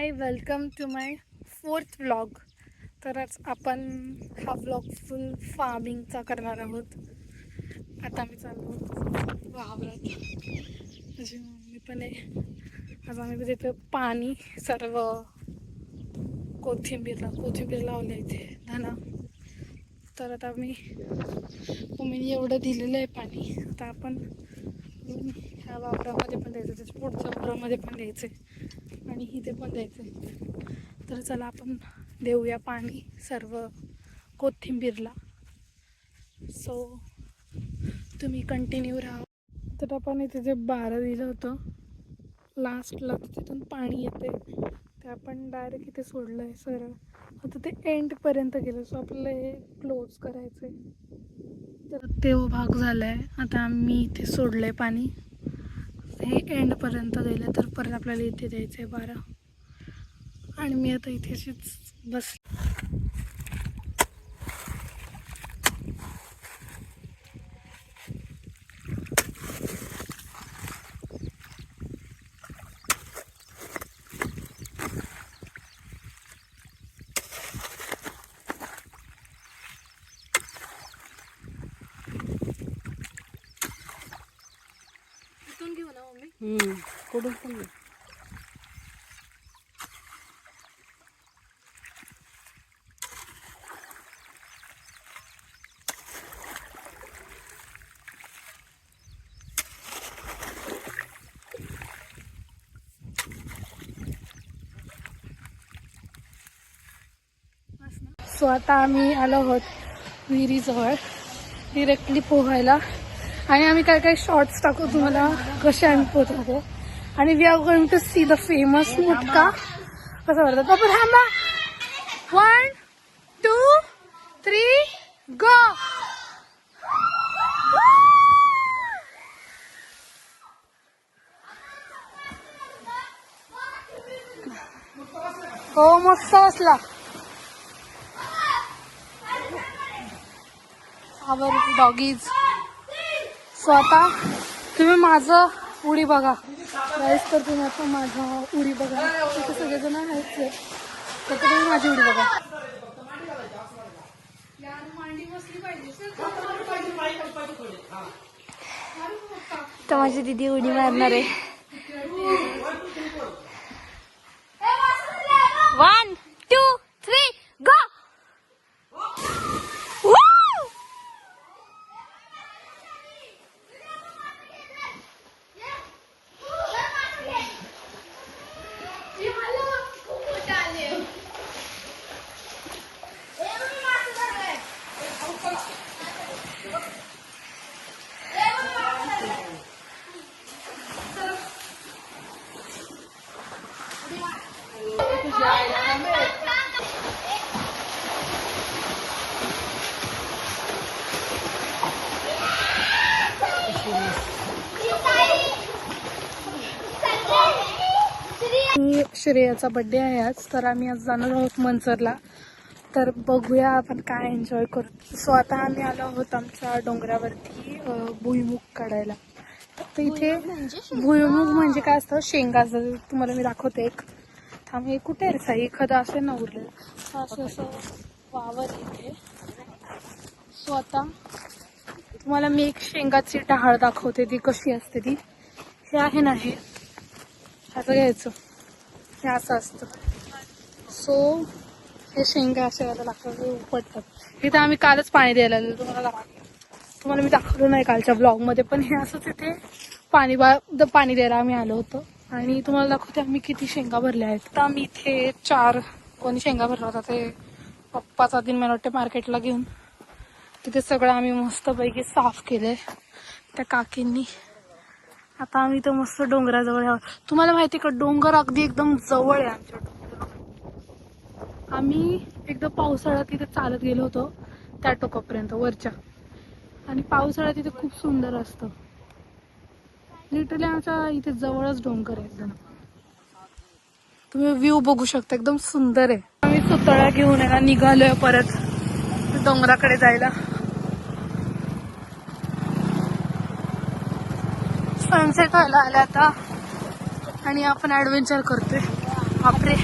High, welcome to my 4th vlog. तरच आपण हा व्लॉग फुल फार्मिंगचा करणार आहोत. आता मी चाललो वावरात, माझी मम्मी पण आहे. आज आम्ही तिथे पाणी सर्व कोथिंबीर लावलं इथे धना. तर आता मम्मीने एवढं दिलेलं आहे पाणी. आता आपण ह्या वावरामध्ये पण द्यायचं, त्याच्या पुढच्या वावरामध्ये पण द्यायचं आणि इथे पण द्यायचं. तर चला आपण देऊया पाणी सर्व कोथिंबीरला. सो तुम्ही कंटिन्यू राहा. तर आपण इथे जे 12 दिलं होतं लास्टला, तिथून पाणी येते ते आपण डायरेक्ट इथे सोडलं आहे सरळ. आता ते एंडपर्यंत गेलं. सो आपल्याला हे क्लोज करायचं आहे. तर तेव्हा भाग झाला आहे. आता आम्ही इथे सोडलं आहे पाणी, हे एंडपर्यंत गेलं. तर परत आपल्याला इथे द्यायचं आहे 12. आणि मी आता इथे अशीच बस. इथून घेऊ ना मम्मी? कुठून पण घे. सो आता आम्ही आलो आहोत विहिरीजवळ डिरेक्टली पोहायला. आणि आम्ही काय काय शॉर्ट्स टाकू तुम्हाला कसे आम्ही पोहतो. आणि we are going to see the famous मुटका कसा भरतात. आपण थांबा. 1 2 3 गो. हो, मस्त असला. आवर डॉगीज. सो आता तुम्ही माझं उडी बघा गाईस. तर तुम्ही आता माझा उडी बघा. तिथे सगळेजण आहेत, तर तुम्ही माझी उडी बघा. तर माझी दीदी उडी मारणार आहे. 1 2 3 गो. श्रेयाचा बर्थडे आहे आज, तर आम्ही आज जाणार आहोत मनसरला. तर बघूया आपण काय एन्जॉय करू. सो आता आम्ही आलो आहोत आमच्या डोंगरावरती भुईमुग काढायला. तर इथे भुईमुग म्हणजे काय असतं, शेंगा. तुम्हाला मी दाखवते. एक थांब, हे कुठे रे साई, एखादा असेल ना उरलेलं असं वावर इथे. सो आता तुम्हाला मी एक शेंगाची टहाळ दाखवते, ती कशी असते ती. हे आहे ना, हे असं घ्यायचं, हे असं असतं. सो हे शेंगा असे यायला लागतात, उपटतात. इथे आम्ही कालच पाणी द्यायला आलेलो. तुम्हाला मी दाखवलं नाही कालच्या ब्लॉगमध्ये, पण हे असंच इथे पाणी द्यायला आम्ही आलो होतो. आणि तुम्हाला दाखवते आम्ही किती शेंगा भरल्या आहेत. तर आम्ही इथे 4 कोणी शेंगा भरला होता, ते पप्पाचा दिन मला वाटते मार्केटला घेऊन. तिथे सगळं आम्ही मस्तपैकी साफ केलंय त्या काकींनी. आता आम्ही तर मस्त डोंगराजवळ आहोत. तुम्हाला माहिती का, डोंगर अगदी एकदम जवळ आहे आमच्या डोंगर. आम्ही एकदा पावसाळ्यात तिथे चालत गेलो होतो त्या टोकापर्यंत वरच्या. आणि पावसाळ्यात तिथे खूप सुंदर असतं. लिटरली आमच्या इथे जवळच डोंगर आहे एकदम. तुम्ही व्ह्यू बघू शकता, एकदम सुंदर आहे. आम्ही सुतळ्या घेऊन निघालोय परत डोंगराकडे जायला. सनसेट व्हायला आला आता आणि आपण ऍडव्हेंचर करतोय. बापरे.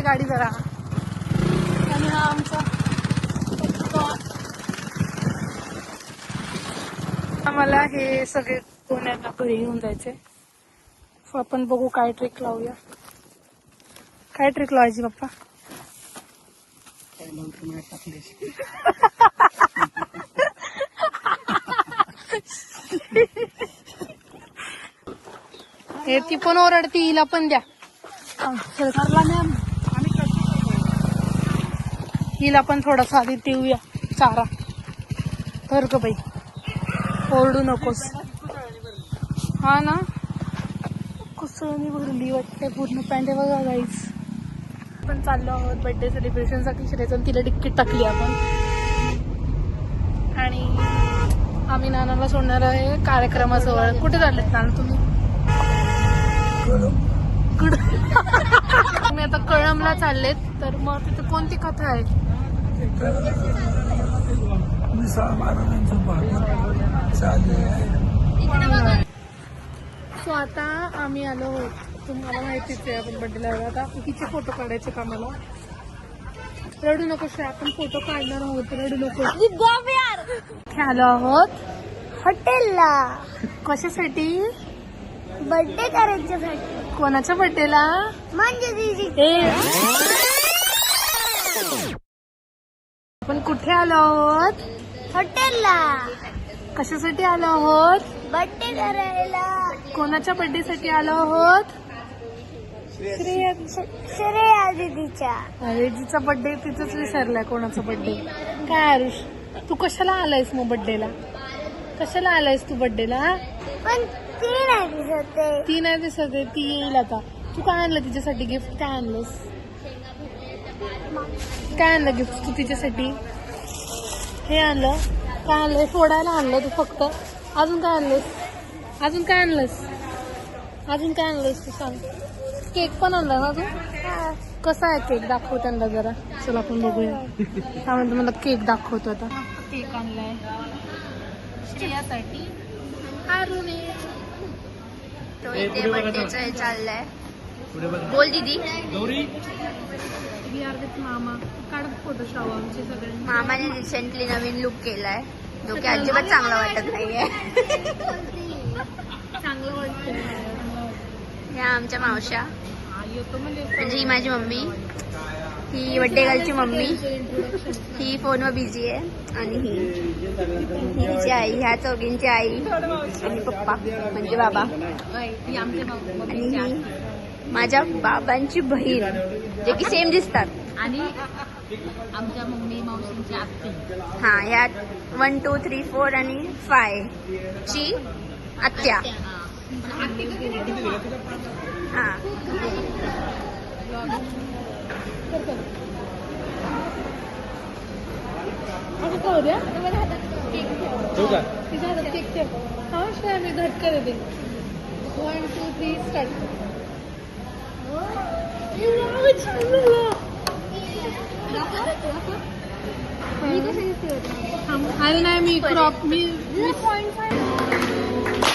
गाडी जरा. आणि हा आमचा आम्हाला हे सगळे पुण्याला घरी घेऊन जायचे. सो आपण बघू काय ट्रिक लावूया. काय ट्रिक लावायची पप्पा? हे ती पण ओरडती, हिला पण द्या. हिला पण थोडासा आधी देऊया चारा. धर ग बाई, ओरडू नकोस. हा ना, कुसळणी भरली वाटते पूर्ण पॅन्ट बघा गाईस. आपण चाललो आहोत बर्थडे सेलिब्रेशन साठी. श्रेयचं तिला तिकीट टाकली आपण. आणि आम्ही नानाला सोडणार आहे कार्यक्रमाजवळ. कुठे चाललेत नाना तुम्ही? तुम्ही आता कळमला चाललेत. तर मग तिथे कोणती कथा आहे? सो आता आम्ही आलो आहोत. तुम्हाला माहितीच आहे आपण बर्थडेला आलो. आता हिचे फोटो काढायचे का मला? रडू नको श्रेया, आपण फोटो काढणार आहोत. रडू नको. आलो आहोत हॉटेलला कशासाठी? बर्थडे करायच्यासाठी. कोणाच्या बर्थडेला? म्हणजे दीदी. आपण कुठे आलो आहोत? हॉटेलला कशासाठी आलो आहोत? बर्थडे करायला. कोणाच्या बर्थडे साठी आलो आहोत? श्रेया दीदीच्या. अरे जिचा बर्थडे तिचाच विसरलाय कोणाचा बर्थडे. काय आरुष, तू कशाला आलायस मग बर्थडेला? कशाला आलायस तू बर्थडेला? पण ती नाही दिसत आहे. ती नाही दिसत आहे, ती येईल आता. तू काय आणलं तिच्यासाठी गिफ्ट? काय आणलंस? काय आणलं गिफ्ट तू तिच्यासाठी? हे आणलं. काय आणलं? फोडायला आणलं तू फक्त. अजून काय आणलंस? अजून काय आणलंस? अजून काय आणलंस तू सांग. केक पण आणला ना तू? कसा आहे केक? दाखव त्यांना जरा. चला आपण बघूया. हा म्हणतो मला केक दाखवतो आता. केक आणलाय श्रेयासाठी. आरुने तो इथे बर्थडेचं हे चाललंय. बोल दीदी. वी आर विथ मामा. काढ फोटो शाव आमचे सगळे. मामाने रिसेंटली नवीन लुक केलाय जो की अजिबात चांगला वाटत नाहीये. चांगलं वाटतं. ह्या आमच्या मावश्या. म्हणजे ही माझी मम्मी, ही बड्डे गर्लची मम्मी, ही फोनवर बिझी आहे. आणि ही तिची आई, ह्या चौघींची आई आणि पप्पा म्हणजे बाबा. आणि ही माझ्या बाबांची बहीण जे की सेम दिसतात. आणि आमच्या मम्मी मावशींची आत्ती. हा, ह्यात 1 2 3 4 आणि 5 ची आत्या. हा, असं खाऊ द्या. तिच्या हातात केक ठेव. हा श्रेया, मी झटका देते. 1 2 3 स्टार्ट. छान झालं. अरे नाही, मी क्रॉप मी 0.5